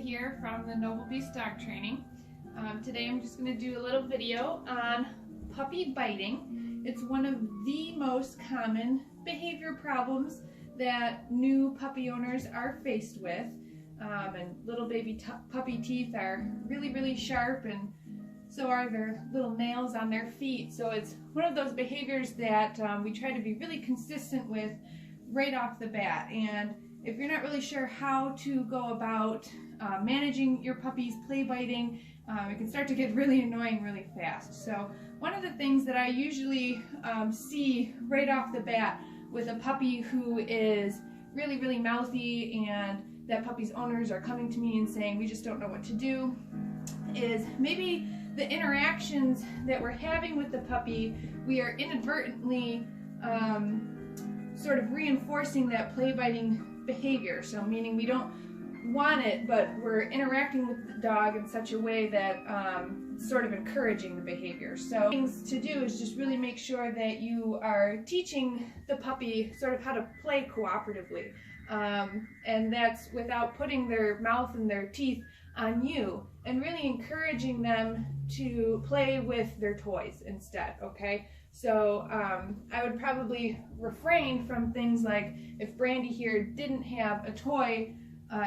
here from the Noble Beast Dog Training. Today I'm just going to do a little video on puppy biting. It's one of the most common behavior problems that new puppy owners are faced with. And little baby puppy teeth are really sharp, and so are their little nails on their feet. So it's one of those behaviors that we try to be really consistent with right off the bat. And if you're not really sure how to go about managing your puppy's play biting, it can start to get really annoying really fast. So one of the things that I usually see right off the bat with a puppy who is really mouthy, and that puppy's owners are coming to me and saying we just don't know what to do, is maybe the interactions that we're having with the puppy, we are inadvertently sort of reinforcing that play biting behavior. So meaning we don't want it, but we're interacting with the dog in such a way that sort of encouraging the behavior. So things to do is just really make sure that you are teaching the puppy sort of how to play cooperatively. And that's without putting their mouth and their teeth on you, and really encouraging them to play with their toys instead, okay? So I would probably refrain from things like, if Brandy here didn't have a toy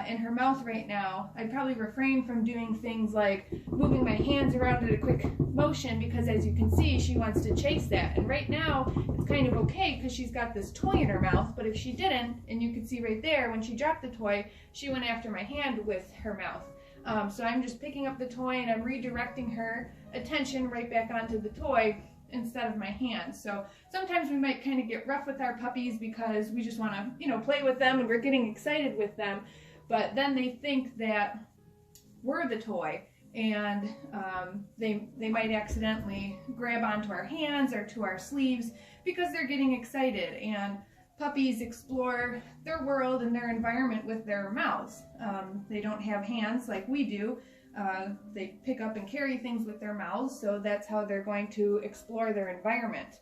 in her mouth right now, I'd probably refrain from doing things like moving my hands around at a quick motion, because as you can see, she wants to chase that. And right now, it's kind of okay because she's got this toy in her mouth, but if she didn't, and you can see right there, when she dropped the toy, she went after my hand with her mouth. So I'm just picking up the toy and I'm redirecting her attention right back onto the toy instead of my hand. So sometimes we might kind of get rough with our puppies because we just want to, you know, play with them and we're getting excited with them. But then they think that we're the toy, and they might accidentally grab onto our hands or to our sleeves because they're getting excited. And puppies explore their world and their environment with their mouths. They don't have hands like we do. They pick up and carry things with their mouths, so that's how they're going to explore their environment.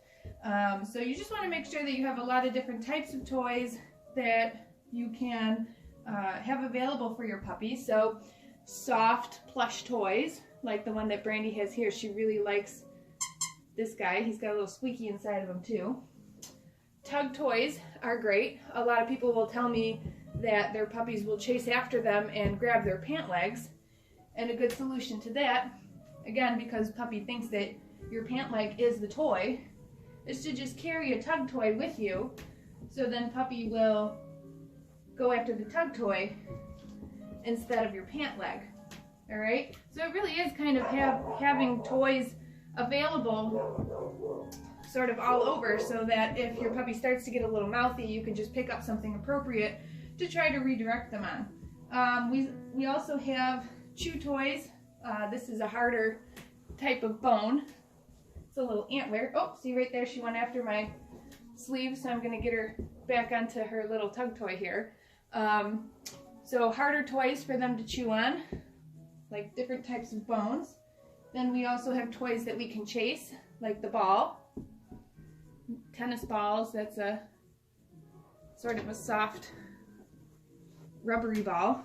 So you just want to make sure that you have a lot of different types of toys that you can have available for your puppy. So soft plush toys, like the one that Brandy has here. She really likes this guy. He's got a little squeaky inside of him too. Tug toys are great. A lot of people will tell me that their puppies will chase after them and grab their pant legs. And a good solution to that, again, because puppy thinks that your pant leg is the toy, is to just carry a tug toy with you. So then puppy will go after the tug toy instead of your pant leg. All right? So it really is kind of having toys available sort of all over, so that if your puppy starts to get a little mouthy, you can just pick up something appropriate to try to redirect them on. We also have chew toys. This is a harder type of bone. It's a little antler. Oh, see right there, she went after my sleeve, so I'm going to get her back onto her little tug toy here. So harder toys for them to chew on, like different types of bones. Then we also have toys that we can chase, like the ball. Tennis balls, that's a sort of a soft rubbery ball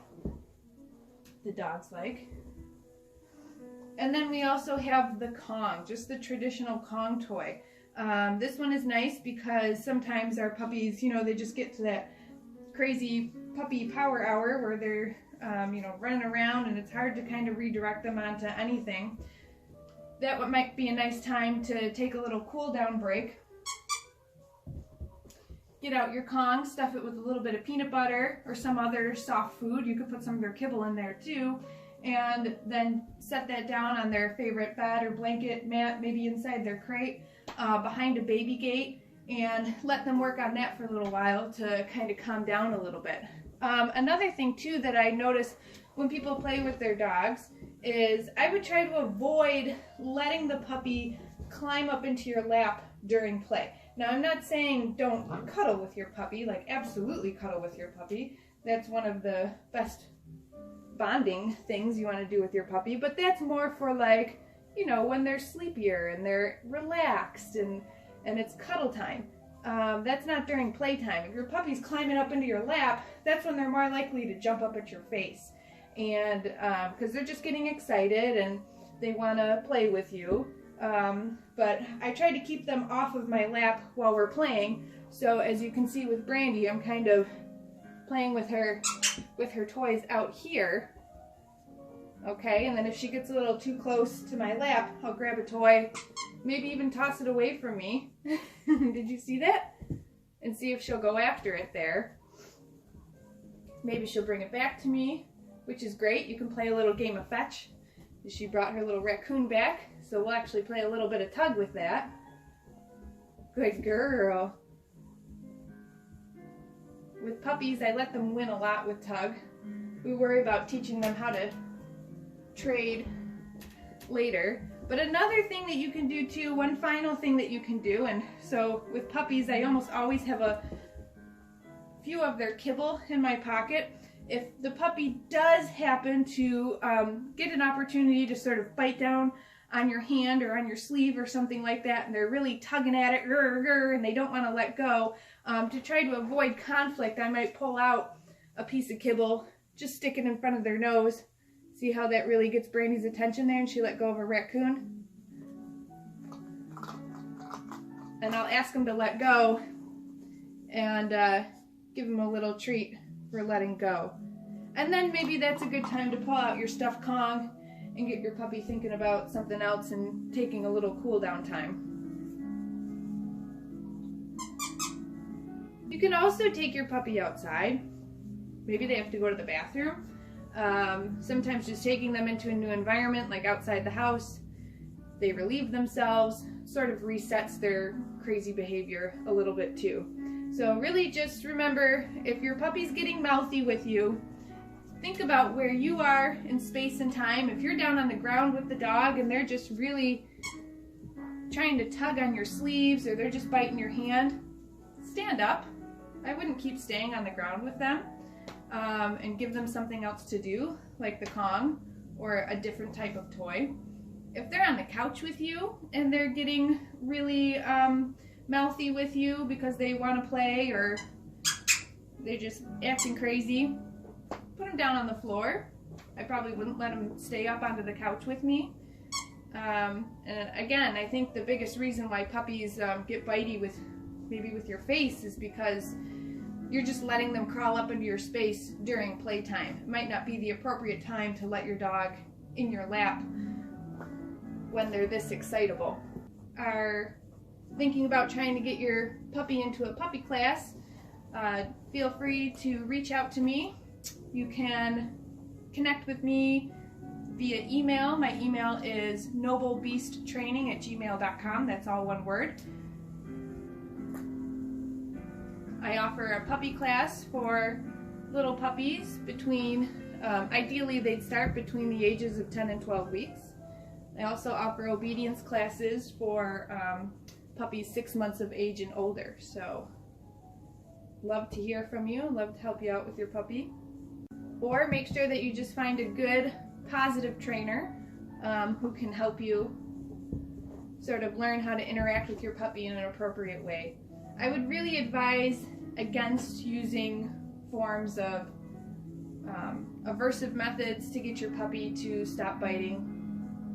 the dogs like. And then we also have the Kong, just the traditional Kong toy. This one is nice because sometimes our puppies, you know, they just get to that crazy puppy power hour where they're, you know, running around, and it's hard to kind of redirect them onto anything. That might be a nice time to take a little cool down break. Get out your Kong, stuff it with a little bit of peanut butter or some other soft food. You could put some of their kibble in there too, and then set that down on their favorite bed or blanket mat, maybe inside their crate, behind a baby gate, and let them work on that for a little while to kind of calm down a little bit. Another thing too that I notice when people play with their dogs is I would try to avoid letting the puppy climb up into your lap during play. Now, I'm not saying don't cuddle with your puppy, like absolutely cuddle with your puppy. That's one of the best bonding things you want to do with your puppy, but that's more for, like, you know, when they're sleepier and they're relaxed and it's cuddle time. That's not during playtime. If your puppy's climbing up into your lap, that's when they're more likely to jump up at your face. and because they're just getting excited and they want to play with you. But I try to keep them off of my lap while we're playing. So as you can see with Brandy, I'm kind of playing with her toys out here. Okay, and then if she gets a little too close to my lap, I'll grab a toy, maybe even toss it away from me. Did you see that? And see if she'll go after it there. Maybe she'll bring it back to me, which is great. You can play a little game of fetch. She brought her little raccoon back, so we'll actually play a little bit of tug with that. Good girl. With puppies, I let them win a lot with tug. We worry about teaching them how to trade later. But another thing that you can do too, one final thing that you can do, and so with puppies I almost always have a few of their kibble in my pocket. If the puppy does happen to get an opportunity to sort of bite down on your hand or on your sleeve or something like that, and they're really tugging at it, and they don't want to let go, to try to avoid conflict, I might pull out a piece of kibble, just stick it in front of their nose. See how that really gets Brandy's attention there, and she let go of a raccoon? And I'll ask them to let go and give them a little treat for letting go. And then maybe that's a good time to pull out your stuffed Kong and get your puppy thinking about something else and taking a little cool down time. You can also take your puppy outside. Maybe they have to go to the bathroom. Sometimes just taking them into a new environment, like outside the house, they relieve themselves, sort of resets their crazy behavior a little bit too. So really just remember, if your puppy's getting mouthy with you, think about where you are in space and time. If you're down on the ground with the dog and they're just really trying to tug on your sleeves or they're just biting your hand, stand up. I wouldn't keep staying on the ground with them. And give them something else to do, like the Kong or a different type of toy. If they're on the couch with you and they're getting really mouthy with you because they want to play or they're just acting crazy, put them down on the floor. I probably wouldn't let them stay up onto the couch with me. And again, I think the biggest reason why puppies get bitey with your face is because you're just letting them crawl up into your space during playtime. It might not be the appropriate time to let your dog in your lap when they're this excitable. Are thinking about trying to get your puppy into a puppy class, feel free to reach out to me. You can connect with me via email. My email is noblebeasttraining@gmail.com. That's all one word. I offer a puppy class for little puppies between, ideally they'd start between the ages of 10 and 12 weeks. I also offer obedience classes for puppies 6 months of age and older. So love to hear from you, love to help you out with your puppy. Or make sure that you just find a good, positive trainer who can help you sort of learn how to interact with your puppy in an appropriate way. I would really advise against using forms of aversive methods to get your puppy to stop biting.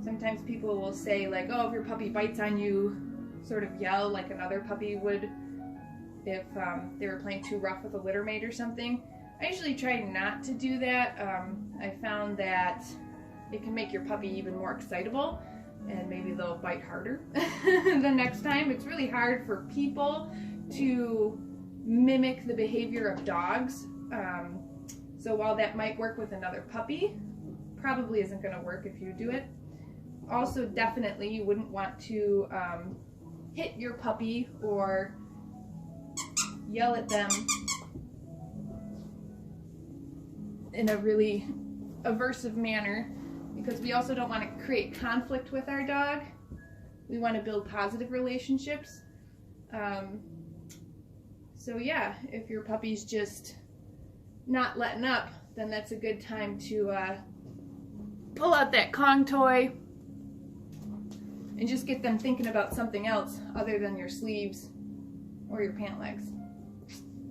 Sometimes people will say like, oh, if your puppy bites on you, sort of yell like another puppy would if they were playing too rough with a littermate or something. I usually try not to do that. I found that it can make your puppy even more excitable and maybe they'll bite harder the next time. It's really hard for people to mimic the behavior of dogs. So while that might work with another puppy, probably isn't going to work if you do it. Also, definitely you wouldn't want to hit your puppy or yell at them in a really aversive manner, because we also don't want to create conflict with our dog. We want to build positive relationships. So yeah, if your puppy's just not letting up, then that's a good time to pull out that Kong toy and just get them thinking about something else other than your sleeves or your pant legs.